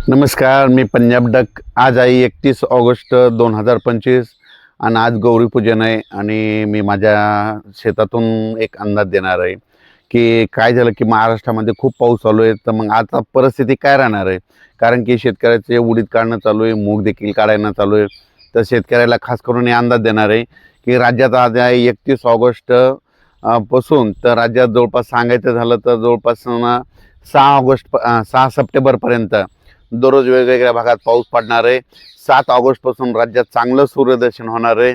नमस्कार, मी पंजाब डक. आज आहे 31 ऑगस्ट 2025 आणि आज गौरीपूजन आहे आणि मी माझ्या शेतातून एक अंदाज देणार आहे की काय झालं की महाराष्ट्रामध्ये खूप पाऊस चालू आहे. तर मग आता परिस्थिती काय राहणार आहे, कारण की शेतकऱ्याचे उडीद काढणं चालू आहे, मूग देखील काढायला चालू आहे. तर शेतकऱ्याला खास करून हे अंदाज देणार आहे की राज्यात आज आहे 31 ऑगस्ट पासून तर राज्यात जवळपास सांगायचं झालं तर जवळपास 6 सप्टेंबरपर्यंत दररोज वेगवेगळ्या भागात पाऊस पडणार आहे. 7 ऑगस्टपासून राज्यात चांगलं सूर्यदर्शन होणार आहे.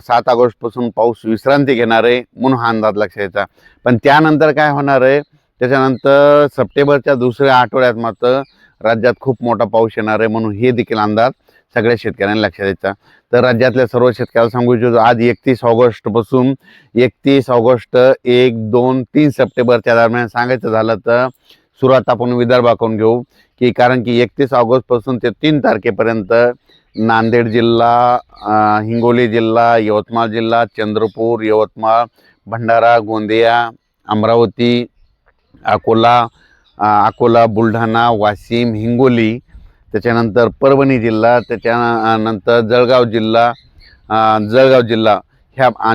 7 ऑगस्टपासून पाऊस विश्रांती घेणार आहे म्हणून हा अंदाज लक्षात यायचा. पण त्यानंतर काय होणार आहे, त्याच्यानंतर सप्टेंबरच्या दुसऱ्या आठवड्यात मात्र राज्यात खूप मोठा पाऊस येणार आहे म्हणून हे देखील अंदाज सगळ्या शेतकऱ्यांना लक्षात द्यायचा. तर राज्यातल्या सर्व शेतकऱ्याला सांगू इच्छितो, आज 31 ऑगस्टपासून 31 ऑगस्ट 1, 2, 3 सप्टेंबरच्या दरम्यान सांगायचं झालं तर सुरुवात आपण विदर्भाकडून घेऊ की कारण की 31 ऑगस्टपासून ते 3 तारखेपर्यंत नांदेड जिल्हा, हिंगोली जिल्हा, यवतमाळ जिल्हा, चंद्रपूर, यवतमाळ, भंडारा, गोंदिया, अमरावती, अकोला, बुलढाणा, वाशिम, हिंगोली, त्याच्यानंतर परभणी जिल्हा, त्याच्यानंतर जळगाव जिल्हा,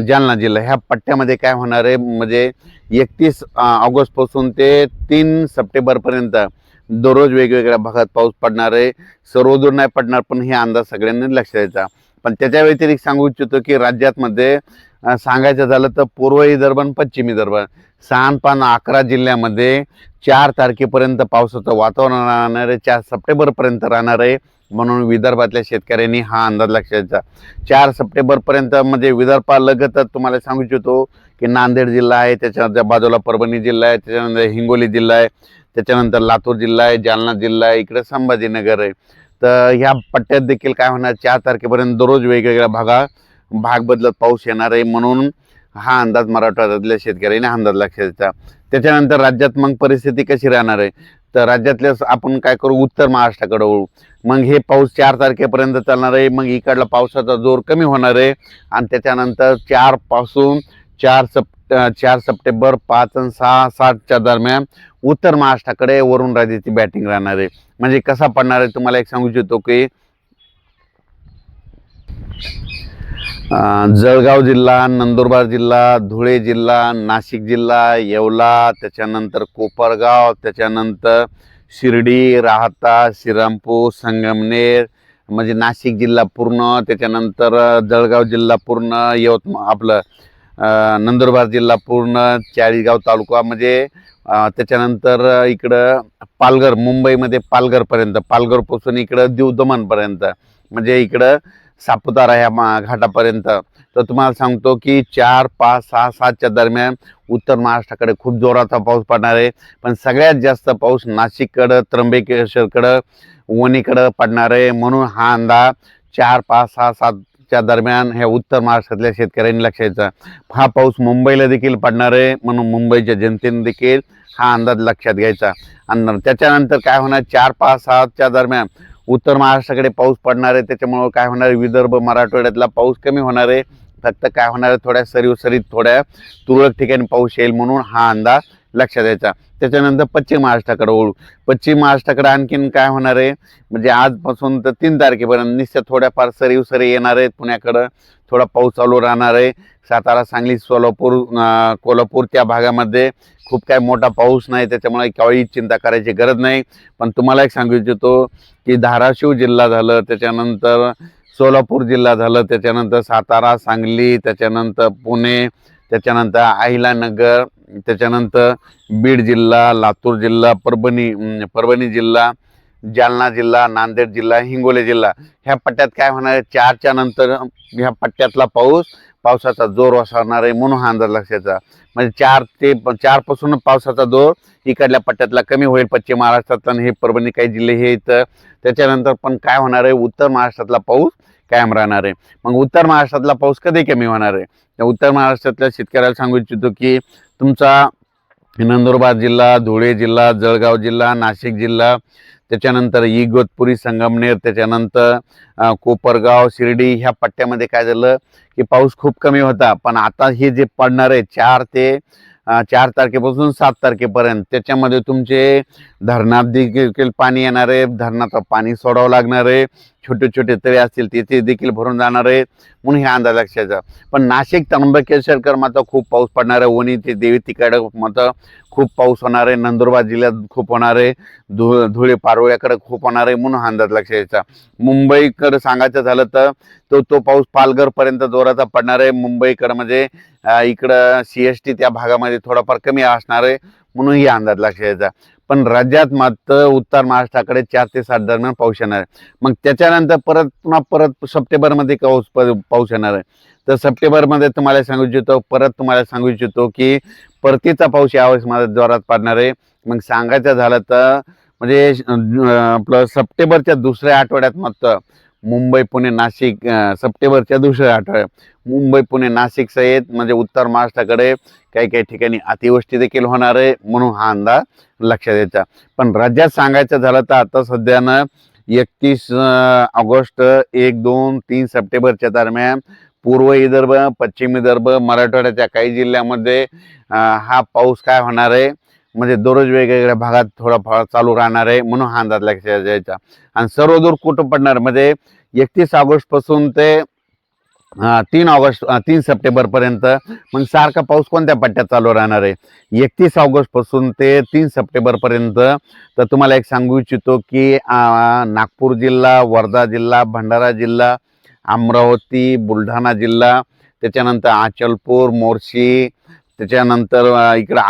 जालना जिल्हा ह्या पट्ट्यामध्ये काय होणार आहे म्हणजे 31 ऑगस्टपासून ते 3 सप्टेंबरपर्यंत दररोज वेगवेगळ्या भागात पाऊस पडणार आहे. सर्वदूर नाही पडणार, पण हे अंदाज सगळ्यांनी लक्षात द्यायचा. पण त्याच्या व्यतिरिक्त सांगू इच्छितो की राज्यामध्ये सांगायचं झालं तर पूर्व विदर्भ आणि पश्चिम विदर्भ 11 जिल्ह्यामध्ये 4 तारखेपर्यंत पावसाचं वातावरण राहणार आहे, 4 सप्टेंबरपर्यंत राहणार आहे म्हणून विदर्भातल्या शेतकऱ्यांनी हा अंदाज लक्षात द्यायचा. 4 सप्टेंबरपर्यंत म्हणजे विदर्भालगतच तुम्हाला सांगू इच्छितो की नांदेड जिल्हा आहे, त्याच्या बाजूला परभणी जिल्हा आहे, त्याच्यानंतर हिंगोली जिल्हा आहे, त्याच्यानंतर लातूर जिल्हा आहे, जालना जिल्हा आहे, इकडे संभाजीनगर आहे. तर ह्या पट्ट्यात देखील काय होणार, 4 तारखेपर्यंत दररोज वेगवेगळ्या भाग बदलत पाऊस येणार आहे म्हणून हा अंदाज मराठवाड्यातल्या शेतकऱ्यांनी अंदाज लक्षात द्यायचा. त्याच्यानंतर राज्यात मग परिस्थिती कशी राहणार आहे, तर राज्यातल्या आपण काय करू, उत्तर महाराष्ट्राकडे वळू. मग हे पाऊस 4 तारखेपर्यंत चालणार आहे. मग इकडला पावसाचा जोर कमी होणार आहे आणि त्याच्यानंतर 4 पासून 4 सप्टेंबर 5 आणि 6, 7च्या दरम्यान उत्तर महाराष्ट्राकडे वरुण राजाची बॅटिंग राहणार आहे. म्हणजे कसा पडणार आहे तुम्हाला एक सांगू इच्छितो की जळगाव जिल्हा, नंदुरबार जिल्हा, धुळे जिल्हा, नाशिक जिल्हा, येवला, त्याच्यानंतर कोपरगाव, त्याच्यानंतर शिर्डी, राहाता, श्रीरामपूर, संगमनेर म्हणजे नाशिक जिल्हा पूर्ण, त्याच्यानंतर जळगाव जिल्हा पूर्ण, आपलं नंदुरबार जिल्हा पूर्ण, चाळीसगाव तालुका म्हणजे त्याच्यानंतर इकडं पालघर, मुंबईमध्ये पालघरपर्यंत, पालघरपासून इकडं दीव दमणपर्यंत म्हणजे इकडं सापुतारा ह्या घाटापर्यंत. तर तुम्हाला सांगतो की 4, 5, 6, 7च्या दरम्यान उत्तर महाराष्ट्राकडे खूप जोराचा पाऊस पडणार आहे. पण सगळ्यात जास्त पाऊस नाशिककडं, त्र्यंबकेश्वरकडं, वणीकडं पडणार आहे म्हणून हा अंदाज 4, 5, 6, 7च्या दरम्यान ह्या उत्तर महाराष्ट्रातल्या शेतकऱ्यांनी लक्षात द्यायचा. हा पाऊस मुंबईला देखील पडणार आहे म्हणून मुंबईच्या जनतेने देखील हा अंदाज लक्षात घ्यायचा. आणि त्याच्यानंतर काय होणार, 4, 5, 6च्या दरम्यान उत्तर महाराष्ट्राकडे पाऊस पडणार आहे. त्याच्यामुळे काय होणार, विदर्भ मराठवाड्यातला पाऊस कमी होणार आहे. फक्त काय होणार आहे, थोड्या सरीसरीत थोड्या तुरळक ठिकाणी पाऊस येईल म्हणून हा अंदाज लक्षात द्यायचा. त्याच्यानंतर पश्चिम महाराष्ट्राकडे वळू. पश्चिम महाराष्ट्राकडे आणखीन काय होणार आहे म्हणजे आजपासून तर 3 तारखेपर्यंत निश्चित थोड्याफार सरी येणार आहेत. पुण्याकडं थोडा पाऊस चालू राहणार आहे. सातारा, सांगली, सोलापूर, कोल्हापूर त्या भागामध्ये खूप काय मोठा पाऊस नाही, त्याच्यामुळे काही चिंता करायची गरज नाही. पण तुम्हाला एक सांगू इच्छितो की धाराशिव जिल्हा झालं, त्याच्यानंतर सोलापूर जिल्हा झालं, त्याच्यानंतर सातारा, सांगली, त्याच्यानंतर पुणे, त्याच्यानंतर अहिलानगर, त्याच्यानंतर बीड जिल्हा, लातूर जिल्हा, परभणी जिल्हा, जालना जिल्हा, नांदेड जिल्हा, हिंगोली जिल्हा ह्या पट्ट्यात काय होणार आहे, 4च्या नंतर ह्या पट्ट्यातला पावसाचा जोर ओसरणार आहे म्हणून हा अंदाज लक्षाचा. म्हणजे 4 पासून पावसाचा जोर इकडल्या पट्ट्यातला कमी होईल पश्चिम महाराष्ट्रात आणि हे परभणी काही जिल्हे हे इथं. त्याच्यानंतर पण काय होणार आहे, उत्तर महाराष्ट्रातला पाऊस कायम राहणार आहे. मग उत्तर महाराष्ट्रातला पाऊस कधी कमी होणार आहे, उत्तर महाराष्ट्रातल्या शेतकऱ्याला सांगू इच्छितो की तुमचा नंदुरबार जिल्हा, धुळे जिल्हा, जळगाव जिल्हा, नाशिक जिल्हा, त्याच्यानंतर इगतपुरी, संगमनेर, त्याच्यानंतर कोपरगाव, शिर्डी ह्या पट्ट्यामध्ये काय झालं की पाऊस खूप कमी होता. पण आता हे जे पडणार आहे 4 ते 4 तारखेपासून 7 तारखेपर्यंत त्याच्यामध्ये तुमचे धरणात देखील पाणी येणार आहे, धरणाचं पाणी सोडावं लागणार आहे, छोटे छोटे तळे असतील तिथे देखील भरून जाणार आहे, म्हणून हे अंदाज लक्षाचा. पण नाशिक त्र्यंबकेश्वरकर मात्र खूप पाऊस पडणार आहे, वणी ते देवी तिकडे मात्र खूप पाऊस होणार आहे, नंदुरबार जिल्ह्यात खूप होणार आहे, धुळे पारोळ्याकडे खूप होणार आहे, म्हणून हा अंदाज लक्षाचा. मुंबईकडे सांगायचं झालं तर तो पाऊस पालघरपर्यंत जोराचा पडणार आहे. मुंबईकडे म्हणजे इकडं CST त्या भागामध्ये थोडाफार कमी असणार आहे, म्हणून ही अंदाज लक्षाचा. पण राज्यात मात्र उत्तर महाराष्ट्राकडे 4 ते 7 दरम्यान पाऊस येणार आहे. मग त्याच्यानंतर पुन्हा सप्टेंबरमध्ये पाऊस येणार आहे. तर सप्टेंबरमध्ये तुम्हाला सांगू इच्छितो की परतीचा पाऊस यावेळेस माझ्या जोरात पडणार आहे. मग सांगायचं झालं तर म्हणजे आपलं सप्टेंबरच्या दुसऱ्या आठवड्यात मात्र मुंबई पुणे नाशिक, सप्टेंबरच्या दुसऱ्या आठवड्यात मुंबई पुणे नाशिक सहित म्हणजे उत्तर महाराष्ट्राकडे काही काही ठिकाणी अतिवृष्टी देखील होणार आहे, म्हणून हा अंदाज लक्षात यायचा. पण राज्यात सांगायचं झालं तर आता सध्यानं 31 ऑगस्ट 1, 2, 3 सप्टेंबरच्या दरम्यान पूर्व विदर्भ, पश्चिम विदर्भ, मराठवाड्याच्या काही जिल्ह्यामध्ये हा पाऊस काय होणार आहे म्हणजे दररोज वेगवेगळ्या भागात थोडाफार चालू राहणार आहे, म्हणून हा अंदाज लक्षात द्यायचा. आणि सर्वदूर कुठं पडणार म्हणजे 31 ऑगस्ट पासून ते 3 सप्टेंबरपर्यंत. मग सारखा पाऊस कोणत्या पट्ट्यात चालू राहणार आहे 31 ऑगस्ट पासून ते 3 सप्टेंबरपर्यंत. तर तुम्हाला एक सांगू इच्छितो की नागपूर जिल्हा, वर्धा जिल्हा, भंडारा जिल्हा, अमरावती, बुलढाणा जिल्हा, त्याच्यानंतर अचलपूर, मोर्शी, त्याच्यानंतर इकडं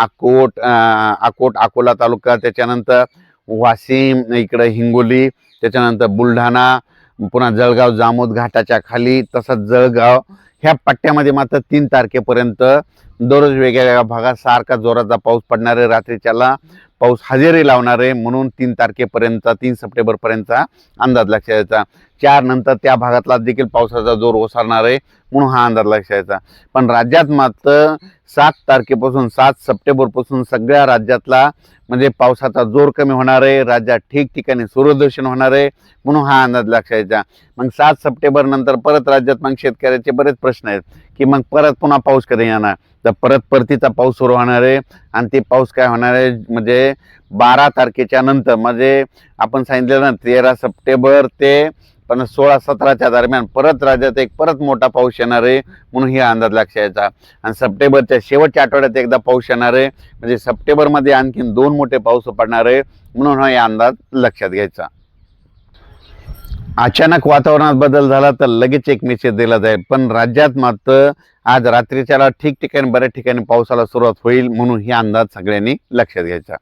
अकोला तालुका, त्याच्यानंतर वाशिम, इकडं हिंगोली, त्याच्यानंतर बुलढाणा, पुन्हा जळगाव, जामोद घाटाच्या खाली, तसंच जळगाव ह्या पट्ट्यामध्ये मात्र 3 तारखेपर्यंत दररोज वेगवेगळ्या भागात सारखा जोराचा पाऊस पडणार आहे. रात्रीच्याला पाऊस हजेरी लावणार आहे, म्हणून 3 सप्टेंबरपर्यंतचा अंदाज लक्षात यायचा. 4 नंतर त्या भागातला देखील पावसाचा जोर ओसरणार आहे, म्हणून हा अंदाज लक्षात यायचा. पण राज्यात मात्र 7 सप्टेंबरपासून सगळ्या राज्यातला म्हणजे पावसाचा जोर कमी होणार आहे, राज्यात ठिकठिकाणी सूर्यदर्शन होणार आहे, म्हणून हा अंदाज लक्षात यायचा. मग 7 सप्टेंबर नंतर परत राज्यात मग शेतकऱ्याचे बरेच प्रश्न आहेत की मग परत पुन्हा पाऊस कधी येणार. तर परतीचा पाऊस सुरू होणार आहे आणि ते पाऊस काय होणार आहे म्हणजे 12 तारखेच्या नंतर म्हणजे आपण सांगितलं ना 13 सप्टेंबर ते 16-17च्या दरम्यान परत राज्यात परत मोठा पाऊस येणार आहे, म्हणून ही अंदाज लक्षात यायचा. आणि सप्टेंबरच्या शेवटच्या आठवड्यात एकदा पाऊस येणार आहे, म्हणजे सप्टेंबरमध्ये आणखीन 2 मोठे पाऊस पडणार आहे, म्हणून हा अंदाज लक्षात घ्यायचा. अचानक वातावरणात बदल झाला तर लगेच एक मेसेज दिला जाईल, पण राज्यात मात्र आज रात्रीच्याला ठिकठिकाणी बऱ्याच ठिकाणी पावसाला सुरुवात होईल, म्हणून ही अंदाज सगळ्यांनी लक्षात घ्यायचा.